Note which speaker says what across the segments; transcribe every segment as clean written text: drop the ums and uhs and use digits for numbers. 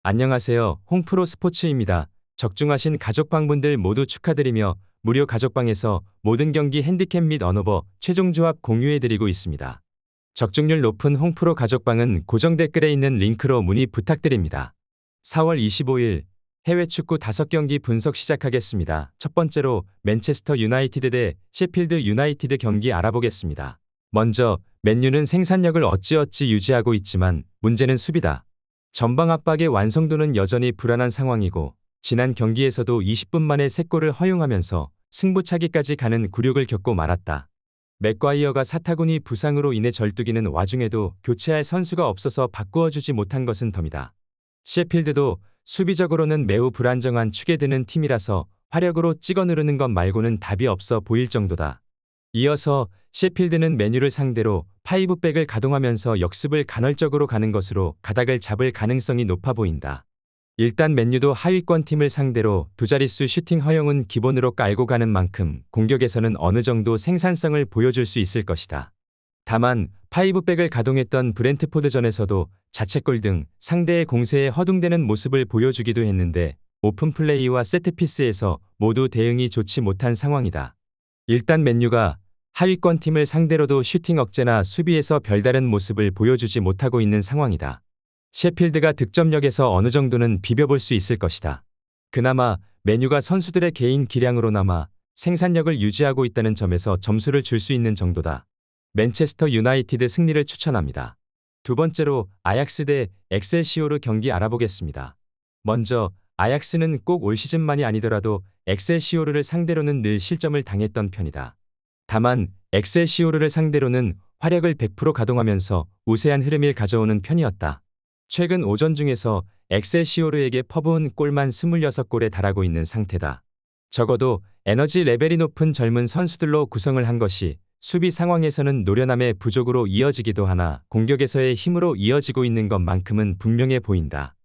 Speaker 1: 안녕하세요. 홍프로 스포츠입니다. 적중하신 가족방분들 모두 축하드리며 무료 가족방에서 모든 경기 핸디캡 및 언오버 최종 조합 공유해드리고 있습니다. 적중률 높은 홍프로 가족방은 고정 댓글에 있는 링크로 문의 부탁드립니다. 4월 25일 해외 축구 5경기 분석 시작하겠습니다. 첫 번째로 맨체스터 유나이티드 대 셰필드 유나이티드 경기 알아보겠습니다. 먼저 맨유는 생산력을 어찌어찌 유지하고 있지만 문제는 수비다. 전방 압박의 완성도는 여전히 불안한 상황이고 지난 경기에서도 20분 만에 3골을 허용하면서 승부차기까지 가는 굴욕을 겪고 말았다. 맥과이어가 사타구니 부상으로 인해 절뚝이는 와중에도 교체할 선수가 없어서 바꾸어주지 못한 것은 덤이다. 셰필드도 수비적으로는 매우 불안정한 축에 드는 팀이라서 화력으로 찍어 누르는 것 말고는 답이 없어 보일 정도다. 이어서 셰필드는 맨유를 상대로 5백을 가동하면서 역습을 간헐적으로 가는 것으로 가닥을 잡을 가능성이 높아 보인다. 일단 맨유도 하위권 팀을 상대로 두 자릿수 슈팅 허용은 기본으로 깔고 가는 만큼 공격에서는 어느 정도 생산성을 보여줄 수 있을 것이다. 다만 5백을 가동했던 브렌트포드전에서도 자책골 등 상대의 공세에 허둥대는 모습을 보여주기도 했는데 오픈 플레이와 세트피스에서 모두 대응이 좋지 못한 상황이다. 일단 맨유가 하위권 팀을 상대로도 슈팅 억제나 수비에서 별다른 모습을 보여주지 못하고 있는 상황이다. 셰필드가 득점력에서 어느 정도는 비벼볼 수 있을 것이다. 그나마 맨유가 선수들의 개인 기량으로나마 생산력을 유지하고 있다는 점에서 점수를 줄 수 있는 정도다. 맨체스터 유나이티드 승리를 추천합니다. 두 번째로 아약스 대 엑셀시오르 경기 알아보겠습니다. 먼저 아약스는 꼭 올 시즌만이 아니더라도 엑셀시오르를 상대로는 늘 실점을 당했던 편이다. 다만 엑셀시오르를 상대로는 화력을 100% 가동하면서 우세한 흐름을 가져오는 편이었다. 최근 5전 중에서 엑셀시오르에게 퍼부은 골만 26골에 달하고 있는 상태다. 적어도 에너지 레벨이 높은 젊은 선수들로 구성을 한 것이 수비 상황에서는 노련함의 부족으로 이어지기도 하나 공격에서의 힘으로 이어지고 있는 것만큼은 분명해 보인다.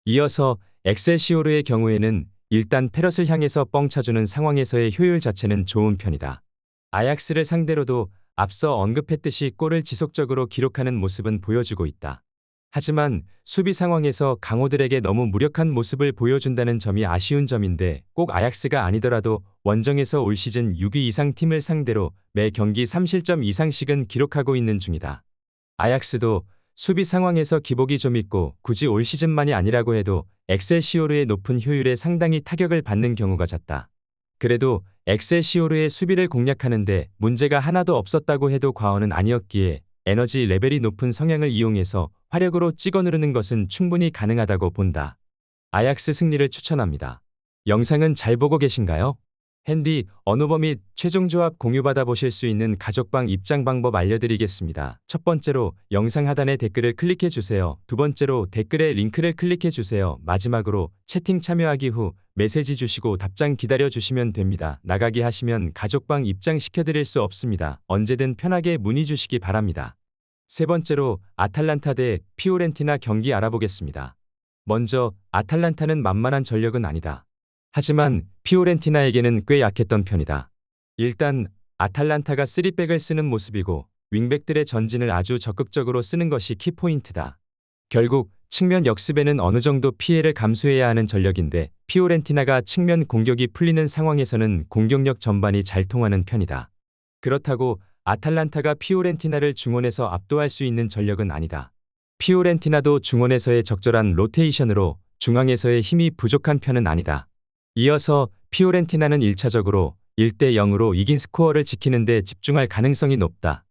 Speaker 1: 이어서 엑셀시오르의 경우에는 일단 페럿을 향해서 뻥 차주는 상황에서의 효율 자체는 좋은 편이다. 아약스를 상대로도 앞서 언급했듯이 골을 지속적으로 기록하는 모습은 보여주고 있다. 하지만 수비 상황에서 강호들에게 너무 무력한 모습을 보여준다는 점이 아쉬운 점인데 꼭 아약스가 아니더라도 원정에서 올 시즌 6위 이상 팀을 상대로 매 경기 3실점 이상씩은 기록하고 있는 중이다. 아약스도 수비 상황에서 기복이 좀 있고 굳이 올 시즌만이 아니라고 해도 엑셀시오르의 높은 효율에 상당히 타격을 받는 경우가 잦다. 그래도 엑셀시오르의 수비를 공략하는데 문제가 하나도 없었다고 해도 과언은 아니었기에 에너지 레벨이 높은 성향을 이용해서 화력으로 찍어 누르는 것은 충분히 가능하다고 본다. 아약스 승리를 추천합니다. 영상은 잘 보고 계신가요? 핸디, 언오버 및 최종 조합 공유받아 보실 수 있는 가족방 입장 방법 알려드리겠습니다. 첫 번째로 영상 하단에 댓글을 클릭해 주세요. 두 번째로 댓글에 링크를 클릭해 주세요. 마지막으로 채팅 참여하기 후 메시지 주시고 답장 기다려 주시면 됩니다. 나가기 하시면 가족방 입장 시켜드릴 수 없습니다. 언제든 편하게 문의 주시기 바랍니다. 세 번째로 아탈란타 대 피오렌티나 경기 알아보겠습니다. 먼저 아탈란타는 만만한 전력은 아니다. 하지만 피오렌티나에게는 꽤 약했던 편이다. 일단 아탈란타가 3백을 쓰는 모습이고 윙백들의 전진을 아주 적극적으로 쓰는 것이 키포인트다. 결국 측면 역습에는 어느 정도 피해를 감수해야 하는 전력인데 피오렌티나가 측면 공격이 풀리는 상황에서는 공격력 전반이 잘 통하는 편이다. 그렇다고 아탈란타가 피오렌티나를 중원에서 압도할 수 있는 전력은 아니다. 피오렌티나도 중원에서의 적절한 로테이션으로 중앙에서의 힘이 부족한 편은 아니다. 이어서 피오렌티나는 1차적으로 1대 0으로 이긴 스코어를 지키는 데 집중할 가능성이 높다.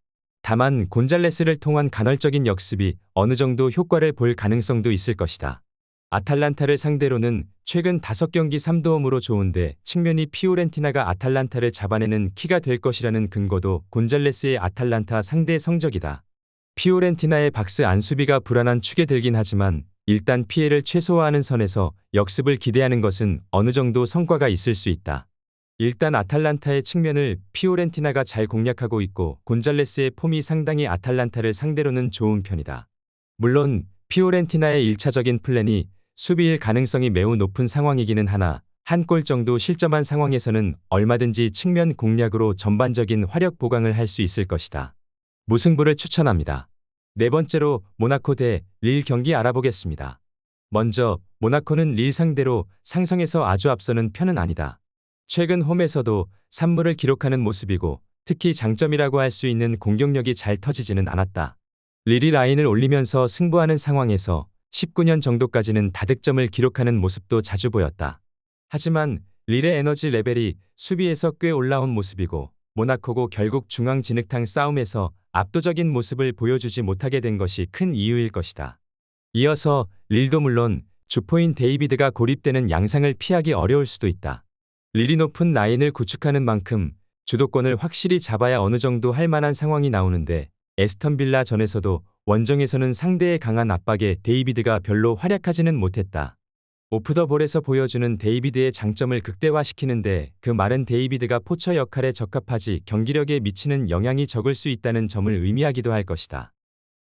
Speaker 1: 다만 곤잘레스를 통한 간헐적인 역습이 어느 정도 효과를 볼 가능성도 있을 것이다. 아탈란타를 상대로는 최근 5경기 3도움으로 좋은데 측면이 피오렌티나가 아탈란타를 잡아내는 키가 될 것이라는 근거도 곤잘레스의 아탈란타 상대 성적이다. 피오렌티나의 박스 안 수비가 불안한 축에 들긴 하지만 일단 피해를 최소화하는 선에서 역습을 기대하는 것은 어느 정도 성과가 있을 수 있다. 일단 아탈란타의 측면을 피오렌티나가 잘 공략하고 있고 곤잘레스의 폼이 상당히 아탈란타를 상대로는 좋은 편이다. 물론 피오렌티나의 1차적인 플랜이 수비일 가능성이 매우 높은 상황이기는 하나 한 골 정도 실점한 상황에서는 얼마든지 측면 공략으로 전반적인 화력 보강을 할 수 있을 것이다. 무승부를 추천합니다. 네 번째로 모나코 대 릴 경기 알아보겠습니다. 먼저 모나코는 릴 상대로 상성에서 아주 앞서는 편은 아니다. 최근 홈에서도 산무를 기록하는 모습이고 특히 장점이라고 할 수 있는 공격력이 잘 터지지는 않았다. 릴이 라인을 올리면서 승부하는 상황에서 19년 정도까지는 다득점을 기록하는 모습도 자주 보였다. 하지만 릴의 에너지 레벨이 수비에서 꽤 올라온 모습이고 모나코고 결국 중앙 진흙탕 싸움에서 압도적인 모습을 보여주지 못하게 된 것이 큰 이유일 것이다. 이어서 릴도 물론 주포인 데이비드가 고립되는 양상을 피하기 어려울 수도 있다. 릴이 높은 라인을 구축하는 만큼 주도권을 확실히 잡아야 어느 정도 할 만한 상황이 나오는데 에스턴 빌라 전에서도 원정에서는 상대의 강한 압박에 데이비드가 별로 활약하지는 못했다. 오프 더 볼에서 보여주는 데이비드의 장점을 극대화시키는데 그 말은 데이비드가 포처 역할에 적합하지 경기력에 미치는 영향이 적을 수 있다는 점을 의미하기도 할 것이다.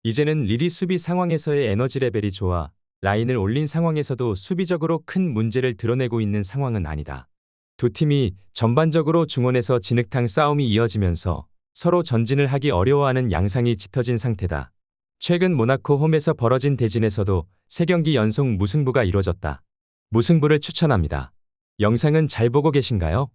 Speaker 1: 이제는 릴이 수비 상황에서의 에너지 레벨이 좋아 라인을 올린 상황에서도 수비적으로 큰 문제를 드러내고 있는 상황은 아니다. 두 팀이 전반적으로 중원에서 진흙탕 싸움이 이어지면서 서로 전진을 하기 어려워하는 양상이 짙어진 상태다. 최근 모나코 홈에서 벌어진 대진에서도 3경기 연속 무승부가 이뤄졌다. 무승부를 추천합니다. 영상은 잘 보고 계신가요?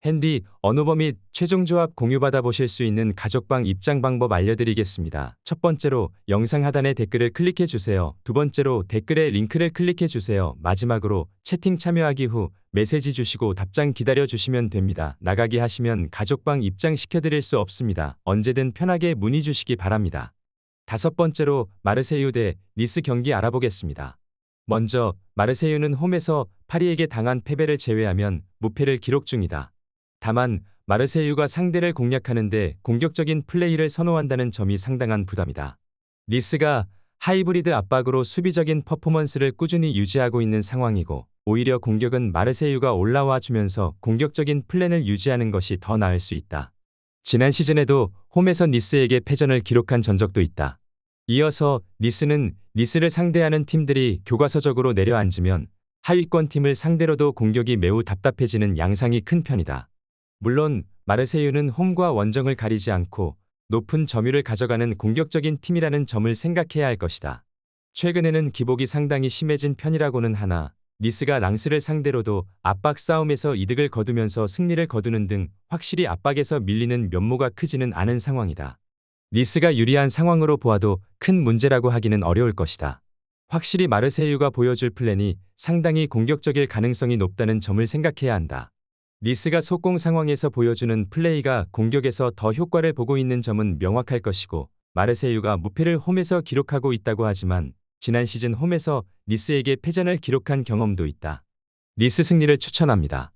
Speaker 1: 핸디, 언오버 및 최종 조합 공유받아 보실 수 있는 가족방 입장 방법 알려드리겠습니다. 첫 번째로 영상 하단에 댓글을 클릭해 주세요. 두 번째로 댓글에 링크를 클릭해 주세요. 마지막으로 채팅 참여하기 후 메시지 주시고 답장 기다려 주시면 됩니다. 나가기 하시면 가족방 입장 시켜드릴 수 없습니다. 언제든 편하게 문의 주시기 바랍니다. 다섯 번째로 마르세유 대 니스 경기 알아보겠습니다. 먼저 마르세유는 홈에서 파리에게 당한 패배를 제외하면 무패를 기록 중이다. 다만 마르세유가 상대를 공략하는데 공격적인 플레이를 선호한다는 점이 상당한 부담이다. 니스가 하이브리드 압박으로 수비적인 퍼포먼스를 꾸준히 유지하고 있는 상황이고 오히려 공격은 마르세유가 올라와 주면서 공격적인 플랜을 유지하는 것이 더 나을 수 있다. 지난 시즌에도 홈에서 니스에게 패전을 기록한 전적도 있다. 이어서 니스를 상대하는 팀들이 교과서적으로 내려앉으면 하위권 팀을 상대로도 공격이 매우 답답해지는 양상이 큰 편이다. 물론 마르세유는 홈과 원정을 가리지 않고 높은 점유율을 가져가는 공격적인 팀이라는 점을 생각해야 할 것이다. 최근에는 기복이 상당히 심해진 편이라고는 하나 니스가 랑스를 상대로도 압박 싸움에서 이득을 거두면서 승리를 거두는 등 확실히 압박에서 밀리는 면모가 크지는 않은 상황이다. 니스가 유리한 상황으로 보아도 큰 문제라고 하기는 어려울 것이다. 확실히 마르세유가 보여줄 플랜이 상당히 공격적일 가능성이 높다는 점을 생각해야 한다. 니스가 속공 상황에서 보여주는 플레이가 공격에서 더 효과를 보고 있는 점은 명확할 것이고 마르세유가 무패를 홈에서 기록하고 있다고 하지만 지난 시즌 홈에서 니스에게 패전을 기록한 경험도 있다. 니스 승리를 추천합니다.